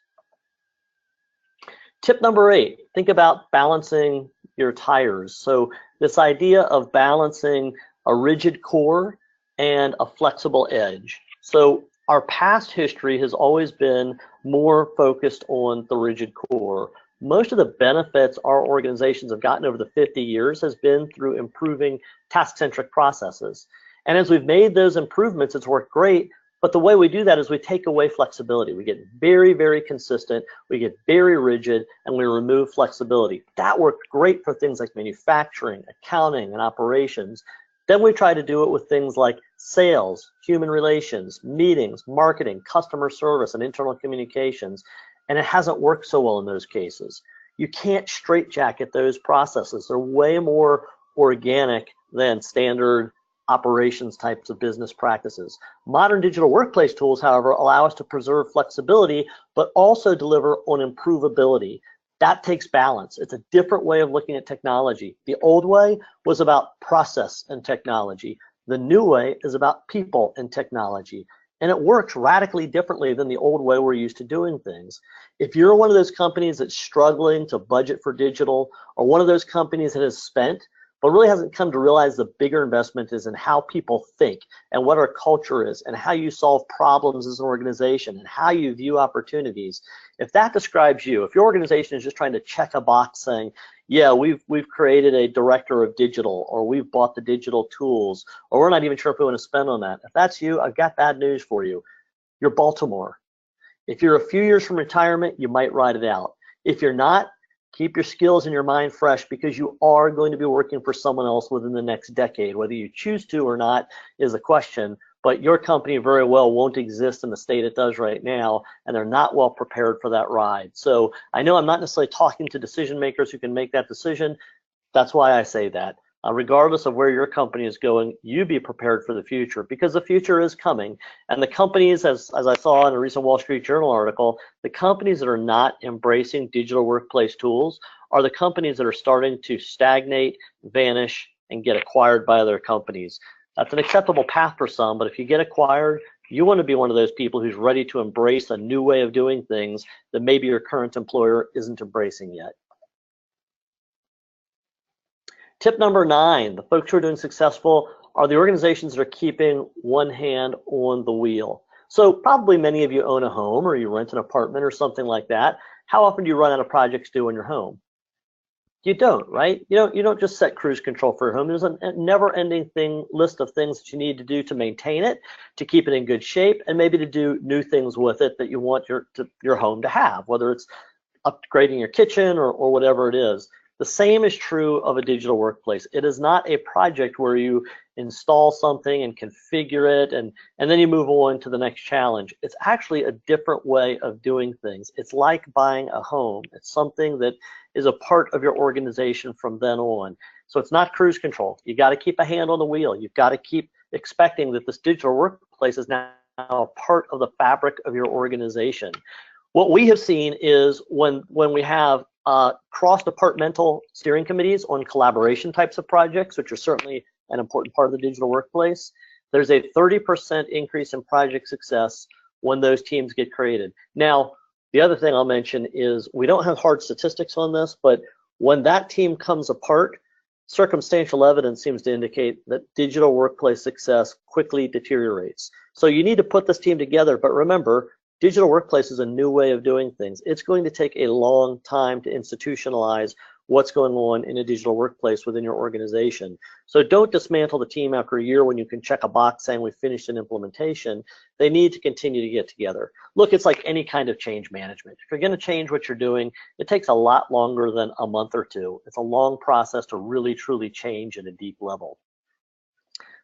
Tip number 8, think about balancing your tires. So this idea of balancing a rigid core and a flexible edge. So our past history has always been more focused on the rigid core. Most of the benefits our organizations have gotten over the 50 years has been through improving task-centric processes. And as we've made those improvements, it's worked great, but the way we do that is we take away flexibility. We get very, very consistent, we get very rigid, and we remove flexibility. That worked great for things like manufacturing, accounting, and operations. Then we try to do it with things like sales, human relations, meetings, marketing, customer service, and internal communications, and it hasn't worked so well in those cases. You can't straitjacket those processes. They're way more organic than standard operations types of business practices. Modern digital workplace tools, however, allow us to preserve flexibility, but also deliver on improvability. That takes balance. It's a different way of looking at technology. The old way was about process and technology. The new way is about people and technology. And it works radically differently than the old way we're used to doing things. If you're one of those companies that's struggling to budget for digital, or one of those companies that has spent but really hasn't come to realize the bigger investment is in how people think and what our culture is and how you solve problems as an organization and how you view opportunities. If that describes you, if your organization is just trying to check a box saying, yeah, we've created a director of digital, or we've bought the digital tools, or we're not even sure if we want to spend on that. If that's you, I've got bad news for you. You're Baltimore. If you're a few years from retirement, you might ride it out. If you're not, keep your skills and your mind fresh, because you are going to be working for someone else within the next decade. Whether you choose to or not is a question, but your company very well won't exist in the state it does right now, and they're not well prepared for that ride. So I know I'm not necessarily talking to decision makers who can make that decision. That's why I say that. Regardless of where your company is going, you be prepared for the future, because the future is coming. And the companies, as I saw in a recent Wall Street Journal article, the companies that are not embracing digital workplace tools are the companies that are starting to stagnate, vanish, and get acquired by other companies. That's an acceptable path for some, but if you get acquired, you want to be one of those people who's ready to embrace a new way of doing things that maybe your current employer isn't embracing yet. Tip number 9, the folks who are doing successful are the organizations that are keeping one hand on the wheel. So probably many of you own a home, or you rent an apartment or something like that. How often do you run out of projects due in your home? You don't, right? You don't just set cruise control for your home. There's a never-ending list of things that you need to do to maintain it, to keep it in good shape, and maybe to do new things with it that you want your home to have, whether it's upgrading your kitchen or whatever it is. The same is true of a digital workplace. It is not a project where you install something and configure it and then you move on to the next challenge. It's actually a different way of doing things. It's like buying a home. It's something that is a part of your organization from then on. So it's not cruise control. You got to keep a hand on the wheel. You've got to keep expecting that this digital workplace is now a part of the fabric of your organization. What we have seen is when we have cross-departmental steering committees on collaboration types of projects, which are certainly an important part of the digital workplace, there's a 30% increase in project success when those teams get created. Now, the other thing I'll mention is we don't have hard statistics on this, but when that team comes apart, circumstantial evidence seems to indicate that digital workplace success quickly deteriorates. So you need to put this team together, but remember, digital workplace is a new way of doing things. It's going to take a long time to institutionalize what's going on in a digital workplace within your organization. So don't dismantle the team after a year when you can check a box saying we finished an implementation. They need to continue to get together. Look, it's like any kind of change management. If you're going to change what you're doing, it takes a lot longer than a month or two. It's a long process to really, truly change at a deep level.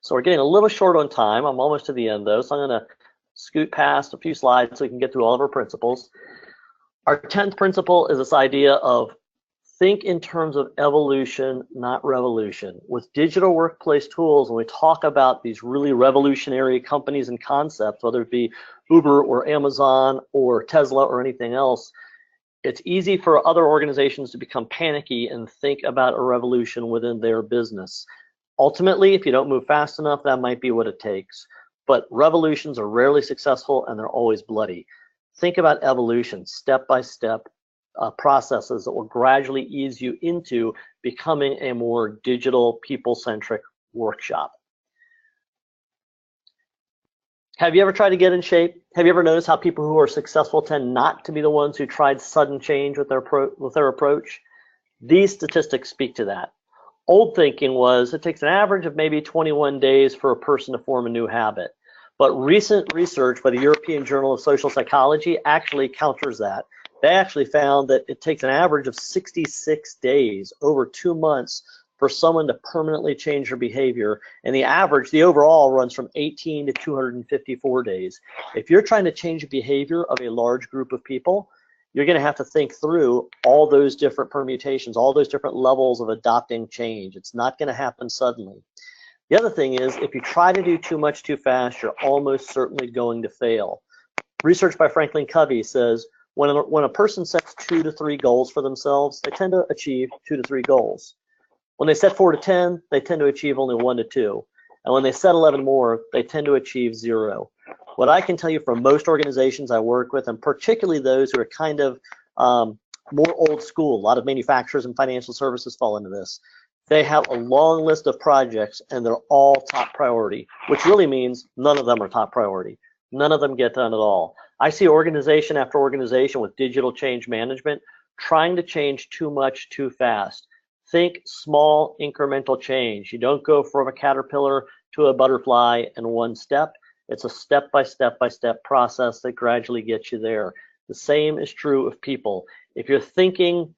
So we're getting a little short on time. I'm almost to the end though, so I'm going to scoot past a few slides so we can get through all of our principles. Our 10th principle is this idea of think in terms of evolution, not revolution. With digital workplace tools, when we talk about these really revolutionary companies and concepts, whether it be Uber or Amazon or Tesla or anything else, it's easy for other organizations to become panicky and think about a revolution within their business. Ultimately, if you don't move fast enough, that might be what it takes. But revolutions are rarely successful and they're always bloody. Think about evolution, step-by-step processes that will gradually ease you into becoming a more digital, people-centric workshop. Have you ever tried to get in shape? Have you ever noticed how people who are successful tend not to be the ones who tried sudden change with their approach? These statistics speak to that. Old thinking was it takes an average of maybe 21 days for a person to form a new habit. But recent research by the European Journal of Social Psychology actually counters that. They actually found that it takes an average of 66 days, over 2 months, for someone to permanently change their behavior. And the average, the overall, runs from 18 to 254 days. If you're trying to change the behavior of a large group of people, you're going to have to think through all those different permutations, all those different levels of adopting change. It's not going to happen suddenly. The other thing is, if you try to do too much too fast, you're almost certainly going to fail. Research by Franklin Covey says, when a person sets 2 to 3 goals for themselves, they tend to achieve 2 to 3 goals. When they set 4 to 10, they tend to achieve only 1 to 2. And when they set 11 more, they tend to achieve 0. What I can tell you from most organizations I work with, and particularly those who are kind of more old school, a lot of manufacturers and financial services fall into this, they have a long list of projects and they're all top priority, which really means none of them are top priority. None of them get done at all. I see organization after organization with digital change management trying to change too much too fast. Think small incremental change. You don't go from a caterpillar to a butterfly in one step. It's a step-by-step process that gradually gets you there. The same is true of people. If you're thinking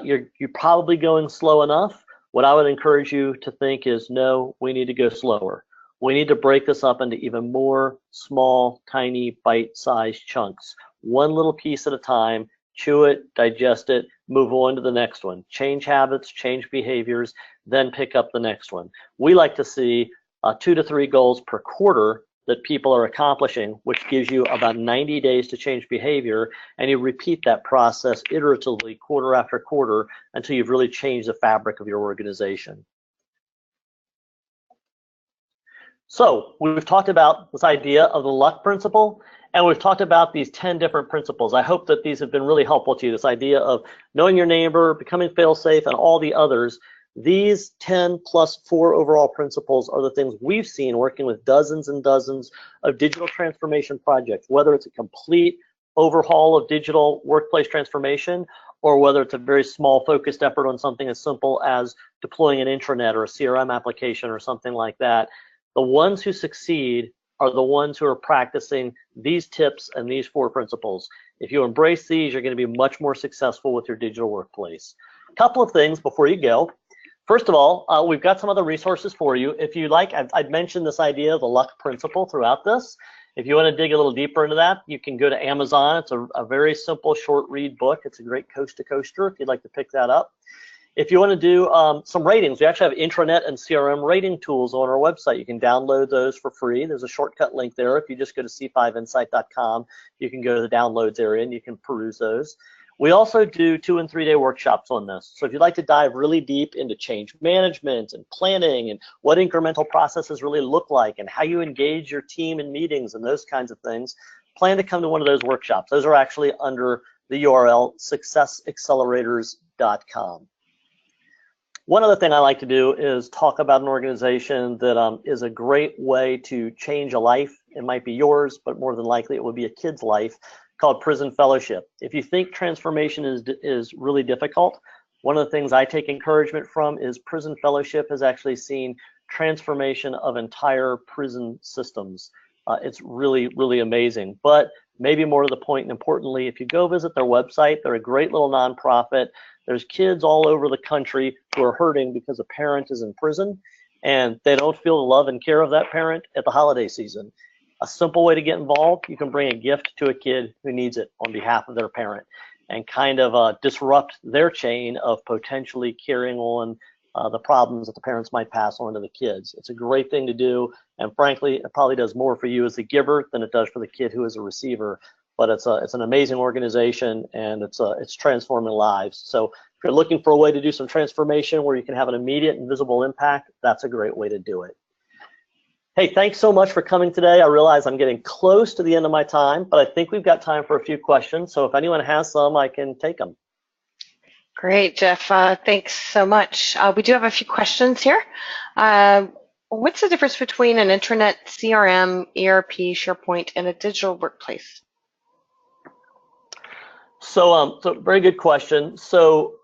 you're probably going slow enough, what I would encourage you to think is, no, we need to go slower. We need to break this up into even more small, tiny, bite-sized chunks. One little piece at a time, chew it, digest it, move on to the next one. Change habits, change behaviors, then pick up the next one. We like to see 2 to 3 goals per quarter that people are accomplishing, which gives you about 90 days to change behavior, and you repeat that process iteratively quarter after quarter until you've really changed the fabric of your organization. So we've talked about this idea of the luck principle, and we've talked about these 10 different principles. I hope that these have been really helpful to you, this idea of knowing your neighbor, becoming fail-safe, and all the others. These 10 plus 4 overall principles are the things we've seen working with dozens and dozens of digital transformation projects, whether it's a complete overhaul of digital workplace transformation or whether it's a very small focused effort on something as simple as deploying an intranet or a CRM application or something like that. The ones who succeed are the ones who are practicing these tips and these 4 principles. If you embrace these, you're going to be much more successful with your digital workplace. Couple of things before you go. First of all, we've got some other resources for you. If you like, I'd mentioned this idea of the luck principle throughout this. If you want to dig a little deeper into that, you can go to Amazon. It's a very simple short read book. It's a great coast to coaster if you'd like to pick that up. If you want to do some ratings, we actually have intranet and CRM rating tools on our website. You can download those for free. There's a shortcut link there. If you just go to c5insight.com, you can go to the downloads area and you can peruse those. We also do 2- and 3-day workshops on this. So if you'd like to dive really deep into change management and planning and what incremental processes really look like and how you engage your team in meetings and those kinds of things, plan to come to one of those workshops. Those are actually under the URL successaccelerators.com. One other thing I like to do is talk about an organization that is a great way to change a life. It might be yours, but more than likely it would be a kid's life, called Prison Fellowship. If you think transformation is really difficult, one of the things I take encouragement from is Prison Fellowship has actually seen transformation of entire prison systems. It's really, really amazing. But maybe more to the point, and importantly, if you go visit their website, they're a great little nonprofit. There's kids all over the country who are hurting because a parent is in prison and they don't feel the love and care of that parent at the holiday season. A simple way to get involved, you can bring a gift to a kid who needs it on behalf of their parent and kind of disrupt their chain of potentially carrying on the problems that the parents might pass on to the kids. It's a great thing to do, and frankly, it probably does more for you as a giver than it does for the kid who is a receiver. But it's an amazing organization, and it's transforming lives. So if you're looking for a way to do some transformation where you can have an immediate and visible impact, that's a great way to do it. Hey, thanks so much for coming today. I realize I'm getting close to the end of my time, but I think we've got time for a few questions. So if anyone has some, I can take them. Great, Geoff. Thanks so much. We do have a few questions here. What's the difference between an intranet, CRM, ERP, SharePoint, and a digital workplace? So very good question. So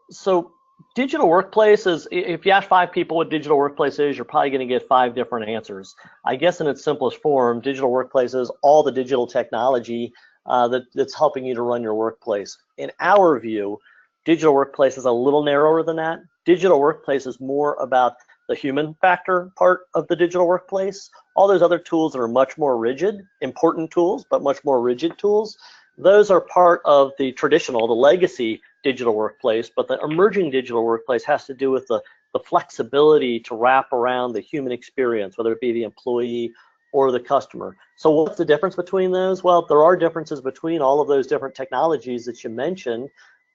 digital workplace is, if you ask 5 people what digital workplace is, you're probably going to get 5 different answers. I guess in its simplest form, digital workplace is all the digital technology that's helping you to run your workplace. In our view, digital workplace is a little narrower than that. Digital workplace is more about the human factor part of the digital workplace. All those other tools that are much more rigid, important tools, but much more rigid tools, those are part of the traditional, the legacy digital workplace, but the emerging digital workplace has to do with the flexibility to wrap around the human experience, whether it be the employee or the customer. So what's the difference between those? Well, there are differences between all of those different technologies that you mentioned,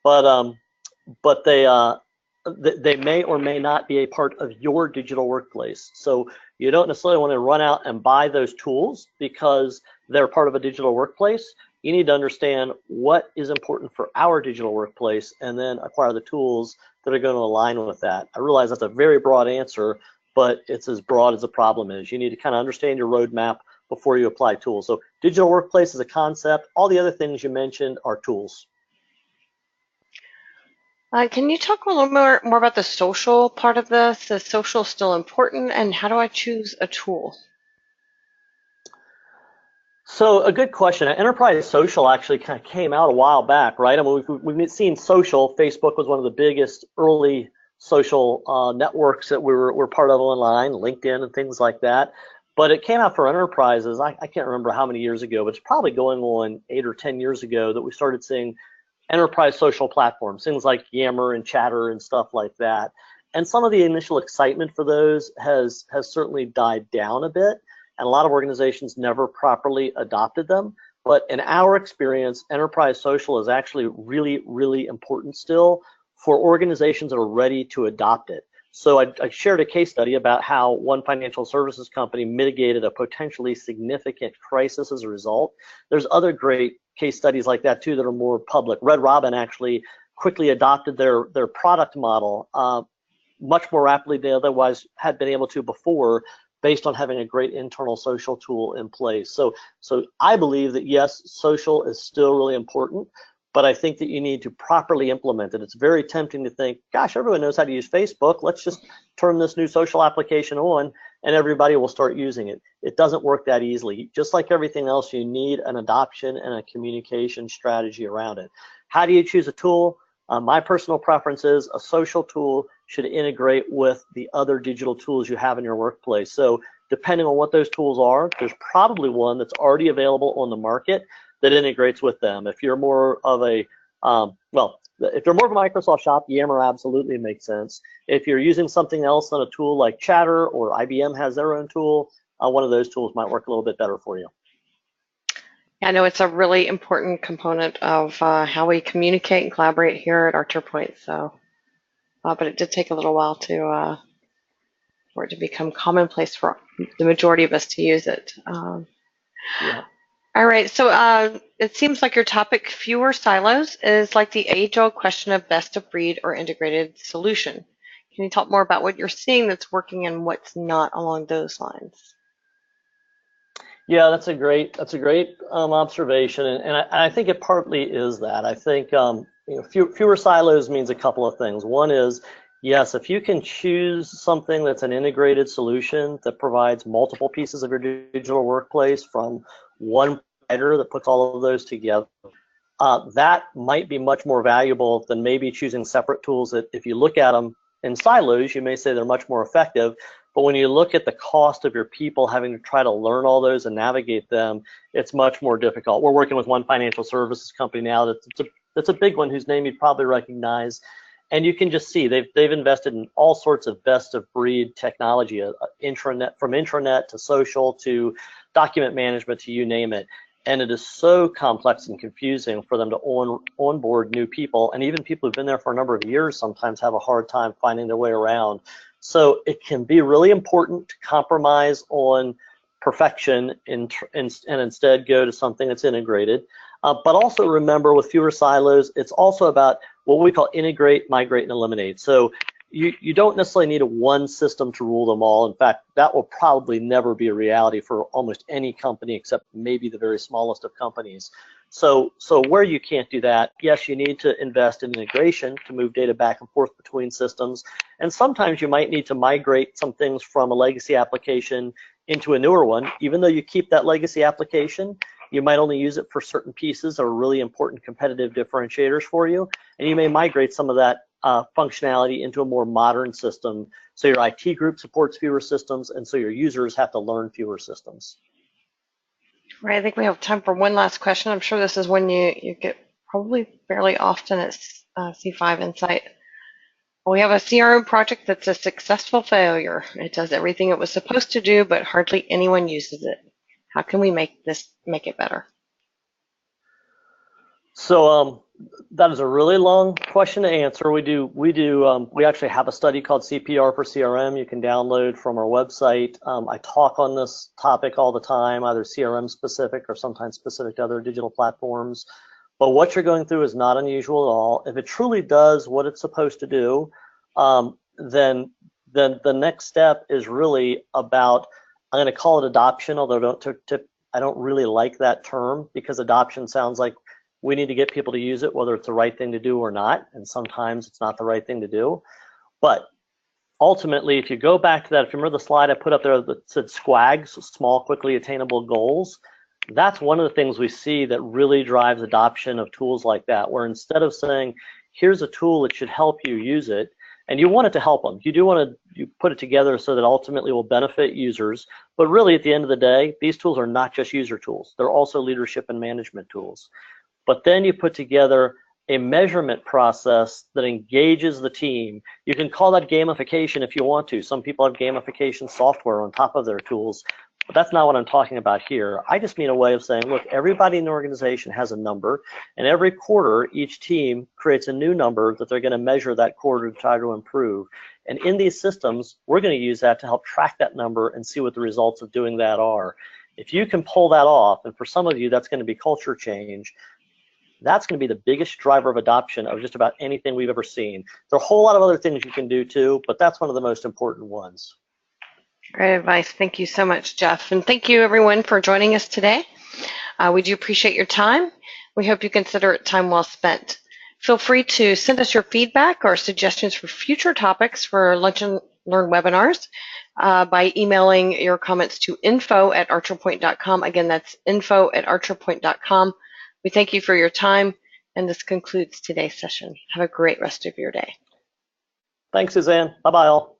but they may or may not be a part of your digital workplace. So you don't necessarily want to run out and buy those tools because they're part of a digital workplace. You need to understand what is important for our digital workplace and then acquire the tools that are going to align with that. I realize that's a very broad answer, but it's as broad as the problem is. You need to kind of understand your roadmap before you apply tools. So digital workplace is a concept. All the other things you mentioned are tools. Can you talk a little more about the social part of this? Is social still important, and how do I choose a tool? So a good question. Enterprise social actually kind of came out a while back, right? I mean, we've seen social. Facebook was one of the biggest early social networks that we're part of online, LinkedIn and things like that. But it came out for enterprises, I can't remember how many years ago, but it's probably going on 8 or 10 years ago that we started seeing enterprise social platforms, things like Yammer and Chatter and stuff like that. And some of the initial excitement for those has certainly died down a bit, and a lot of organizations never properly adopted them. But in our experience, enterprise social is actually really, really important still for organizations that are ready to adopt it. So I shared a case study about how one financial services company mitigated a potentially significant crisis as a result. There's other great case studies like that too that are more public. Red Robin actually quickly adopted their product model much more rapidly than they otherwise had been able to before, based on having a great internal social tool in place. So I believe that yes, social is still really important, but I think that you need to properly implement it. It's very tempting to think, gosh, everyone knows how to use Facebook. Let's just turn this new social application on and everybody will start using it. It doesn't work that easily. Just like everything else, you need an adoption and a communication strategy around it. How do you choose a tool? My personal preference is a social tool should integrate with the other digital tools you have in your workplace. So depending on what those tools are, there's probably one that's already available on the market that integrates with them. If you're more of a, if you're more of a Microsoft shop, Yammer absolutely makes sense. If you're using something else on a tool like Chatter, or IBM has their own tool, one of those tools might work a little bit better for you. I know it's a really important component of how we communicate and collaborate here at ArcherPoint. So, but it did take a little while to for it to become commonplace for the majority of us to use it. Yeah. All right, so it seems like your topic, fewer silos, is like the age-old question of best of breed or integrated solution. Can you talk more about what you're seeing that's working and what's not along those lines? Yeah, that's a great observation, and I think it partly is that. I think fewer silos means a couple of things. One is, yes, if you can choose something that's an integrated solution that provides multiple pieces of your digital workplace from one provider that puts all of those together, that might be much more valuable than maybe choosing separate tools that, if you look at them in silos, you may say they're much more effective. But when you look at the cost of your people having to try to learn all those and navigate them, it's much more difficult. We're working with one financial services company now that's a big one, whose name you'd probably recognize. And you can just see they've invested in all sorts of best of breed technology, from intranet to social to document management to you name it. And it is so complex and confusing for them to onboard new people, and even people who've been there for a number of years sometimes have a hard time finding their way around. So it can be really important to compromise on perfection and instead go to something that's integrated. But also remember, with fewer silos, it's also about what we call integrate, migrate, and eliminate. So you don't necessarily need a one system to rule them all. In fact, that will probably never be a reality for almost any company except maybe the very smallest of companies. So where you can't do that, yes, you need to invest in integration to move data back and forth between systems. And sometimes you might need to migrate some things from a legacy application into a newer one. Even though you keep that legacy application, you might only use it for certain pieces that are really important competitive differentiators for you. And you may migrate some of that functionality into a more modern system, so your IT group supports fewer systems, and so your users have to learn fewer systems. Right, I think we have time for one last question. I'm sure this is one you get probably fairly often at C5 Insight. We have a CRM project that's a successful failure. It does everything it was supposed to do, but hardly anyone uses it. How can we make it better? So that is a really long question to answer. We actually have a study called CPR for CRM you can download from our website. I talk on this topic all the time, either CRM specific or sometimes specific to other digital platforms. But what you're going through is not unusual at all. If it truly does what it's supposed to do, then the next step is really about, I'm going to call it adoption, although I don't really like that term, because adoption sounds like we need to get people to use it, whether it's the right thing to do or not, and sometimes it's not the right thing to do. But ultimately, if you go back to that, if you remember the slide I put up there that said SQAGs, small, quickly attainable goals, that's one of the things we see that really drives adoption of tools like that, where instead of saying, here's a tool that should help you use it, and you want it to help them, you put it together so that ultimately will benefit users, but really at the end of the day, these tools are not just user tools, they're also leadership and management tools. But then you put together a measurement process that engages the team. You can call that gamification if you want to. Some people have gamification software on top of their tools, but that's not what I'm talking about here. I just mean a way of saying, look, everybody in the organization has a number, and every quarter, each team creates a new number that they're going to measure that quarter to try to improve. And in these systems, we're going to use that to help track that number and see what the results of doing that are. If you can pull that off, and for some of you, that's going to be culture change, that's going to be the biggest driver of adoption of just about anything we've ever seen. There are a whole lot of other things you can do too, but that's one of the most important ones. Great advice. Thank you so much, Geoff. And thank you, everyone, for joining us today. We do appreciate your time. We hope you consider it time well spent. Feel free to send us your feedback or suggestions for future topics for Lunch and Learn webinars by emailing your comments to info@archerpoint.com. Again, that's info@archerpoint.com. We thank you for your time. And this concludes today's session. Have a great rest of your day. Thanks, Suzanne. Bye-bye all.